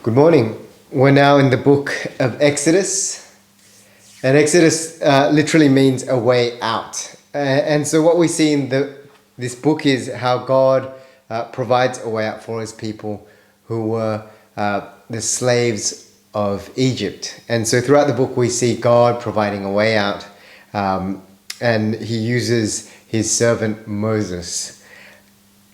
Good morning. We're now in the book of Exodus, and Exodus literally means a way out. And so what we see in this book is how God provides a way out for his people who were the slaves of Egypt. And so throughout the book we see God providing a way out, and he uses his servant Moses.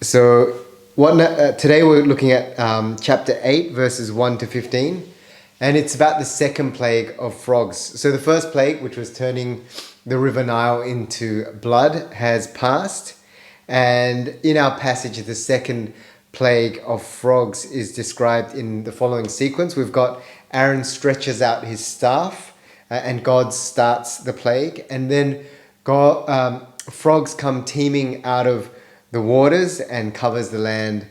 So today we're looking at chapter 8, verses 1 to 15, and it's about the second plague of frogs. So the first plague, which was turning the river Nile into blood, has passed, and in our passage the second plague of frogs is described in the following sequence. We've got Aaron stretches out his staff, and God starts the plague, and then frogs come teeming out of the waters and covers the land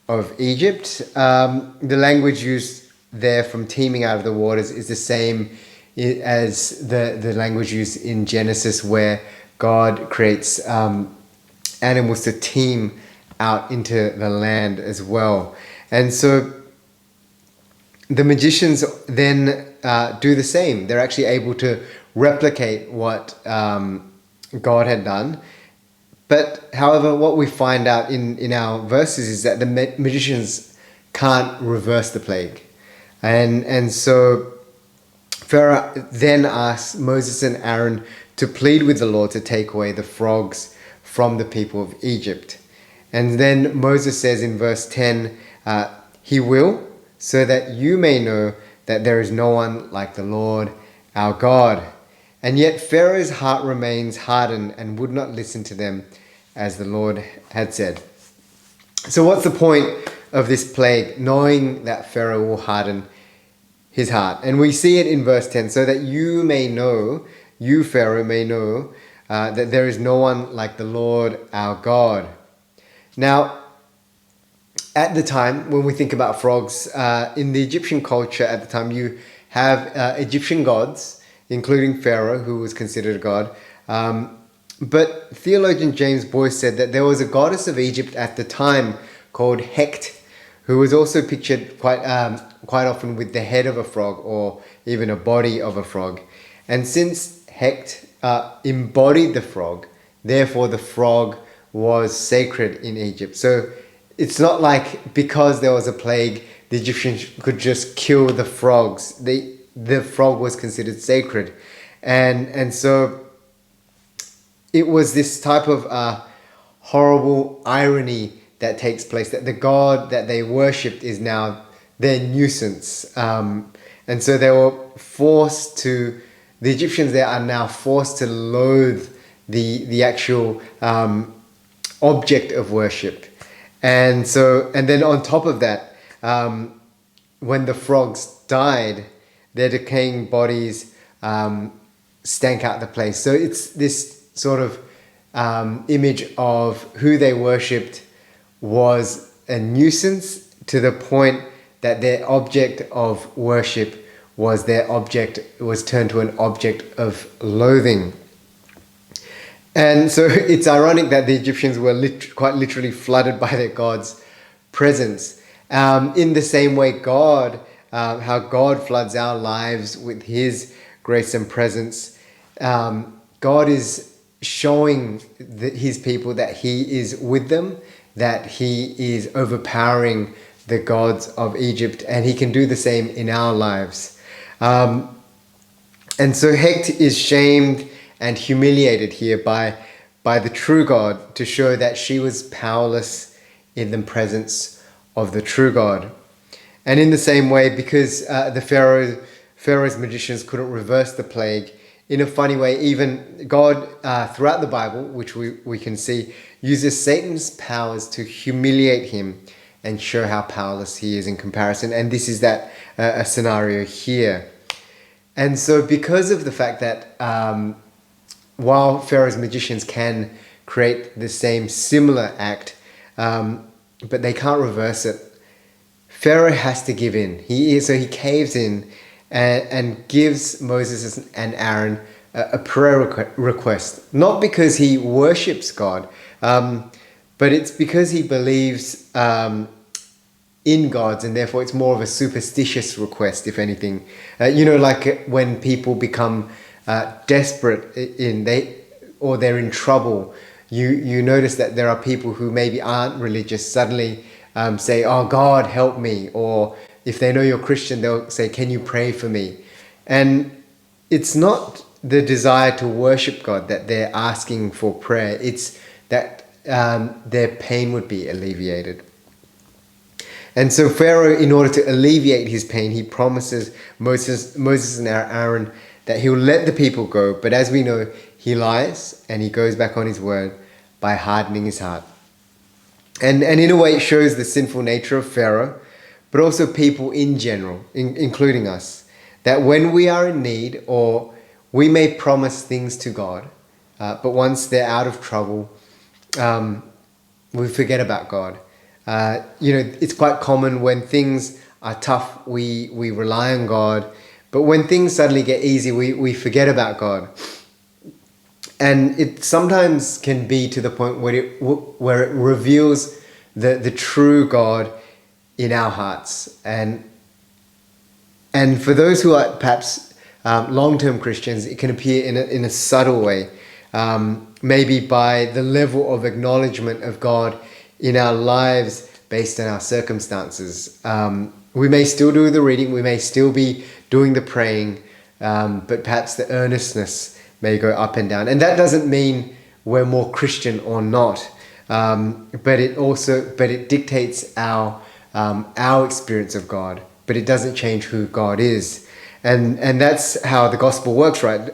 of Egypt. The language used there from teeming out of the waters is the same as the language used in Genesis, where God creates animals to teem out into the land as well. And so the magicians then do the same. They're actually able to replicate what God had done. But however, what we find out in our verses is that the magicians can't reverse the plague. And so Pharaoh then asks Moses and Aaron to plead with the Lord to take away the frogs from the people of Egypt. And then Moses says in verse 10, he will, so that you may know that there is no one like the Lord our God. And yet Pharaoh's heart remains hardened and would not listen to them, as the Lord had said. So what's the point of this plague? Knowing that Pharaoh will harden his heart. And we see it in verse 10, so that you may know, you Pharaoh may know, that there is no one like the Lord our God. Now, at the time, when we think about frogs, in the Egyptian culture at the time, you have Egyptian gods, including Pharaoh, who was considered a god. But theologian James Boyce said that there was a goddess of Egypt at the time called Hecht, who was also pictured quite often with the head of a frog or even a body of a frog. And since Hecht embodied the frog, therefore the frog was sacred in Egypt. So it's not like because there was a plague, the Egyptians could just kill the frogs. The frog was considered sacred. And so it was this type of horrible irony that takes place, that the god that they worshipped is now their nuisance. And so they were the Egyptians there are now forced to loathe the actual object of worship. And then on top of that, when the frogs died, their decaying bodies stank out the place. So it's this sort of image of who they worshipped was a nuisance, to the point that their object of worship was turned to an object of loathing. And so it's ironic that the Egyptians were quite literally flooded by their God's presence. In the same way how God floods our lives with his grace and presence, God is showing his people that he is with them, that he is overpowering the gods of Egypt, and he can do the same in our lives. And so Hecht is shamed and humiliated here by the true God, to show that she was powerless in the presence of the true God. And in the same way, because Pharaoh's magicians couldn't reverse the plague, in a funny way, even God, throughout the Bible, which we can see, uses Satan's powers to humiliate him and show how powerless he is in comparison. And this is that a scenario here. And so because of the fact that while Pharaoh's magicians can create the similar act, but they can't reverse it, Pharaoh has to give in. So he caves in and gives Moses and Aaron a prayer request. Not because he worships God, but it's because he believes in gods, and therefore it's more of a superstitious request, if anything. Like when people become desperate or they're in trouble, you notice that there are people who maybe aren't religious suddenly say, "Oh God, help me," or if they know you're Christian, they'll say, "Can you pray for me?" And it's not the desire to worship God that they're asking for prayer. It's that their pain would be alleviated. And so Pharaoh, in order to alleviate his pain, he promises Moses and Aaron that he'll let the people go. But as we know, he lies and he goes back on his word by hardening his heart. And in a way, it shows the sinful nature of Pharaoh, but also people in general, including us, that when we are in need, or we may promise things to God, but once they're out of trouble, we forget about God. It's quite common when things are tough, we rely on God, but when things suddenly get easy, we forget about God. And it sometimes can be to the point where it reveals the true God in our hearts. And for those who are perhaps long-term Christians, it can appear in a subtle way, maybe by the level of acknowledgement of God in our lives based on our circumstances. We may still do the reading, we may still be doing the praying, but perhaps the earnestness may go up and down. And that doesn't mean we're more Christian or not, but it dictates our experience of God, but it doesn't change who God is. And that's how the gospel works, right?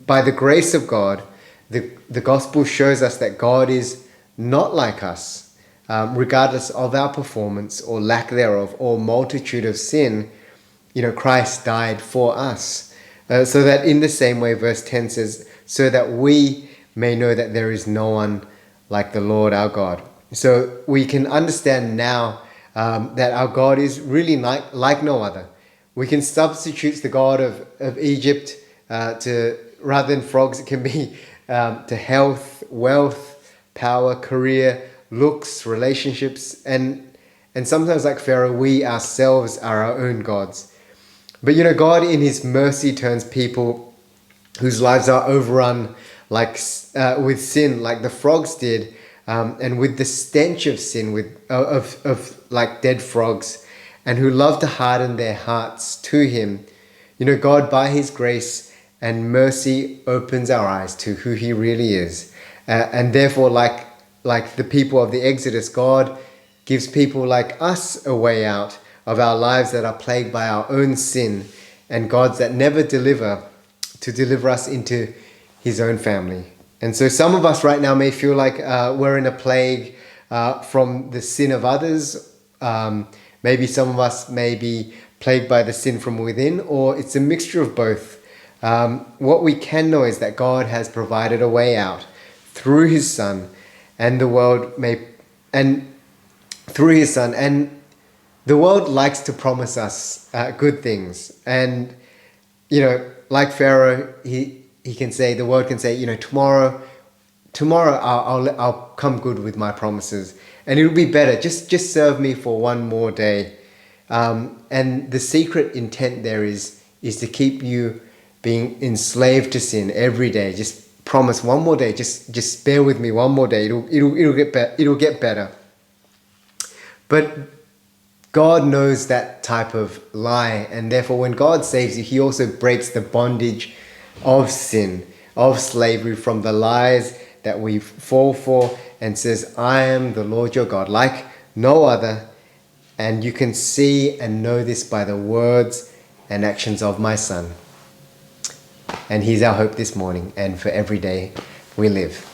By the grace of God, the gospel shows us that God is not like us. Regardless of our performance or lack thereof or multitude of sin, Christ died for us. So that in the same way, verse 10 says, so that we may know that there is no one like the Lord our God. So we can understand now that our God is really like no other. We can substitute the God of Egypt rather than frogs, it can be to health, wealth, power, career, looks, relationships, and sometimes like Pharaoh, we ourselves are our own gods. But God in his mercy turns people whose lives are overrun with sin, like the frogs did, and with the stench of sin, of like dead frogs, and who love to harden their hearts to him. God by his grace and mercy opens our eyes to who he really is, and therefore like the people of the Exodus, God gives people like us a way out of our lives that are plagued by our own sin, and gods that never deliver us into his own family. And so some of us right now may feel like we're in a plague from the sin of others. Maybe some of us may be plagued by the sin from within, or it's a mixture of both. What we can know is that God has provided a way out through his Son, and the world the world likes to promise us good things. And like Pharaoh, the world can say, tomorrow I'll come good with my promises, and it'll be better. Just serve me for one more day. And the secret intent there is to keep you being enslaved to sin every day. Just promise one more day. Just bear with me one more day. It'll get better. But God knows that type of lie, and therefore when God saves you, he also breaks the bondage of sin, of slavery, from the lies that we fall for, and says, I am the Lord your God, like no other. And you can see and know this by the words and actions of my Son. And he's our hope this morning and for every day we live.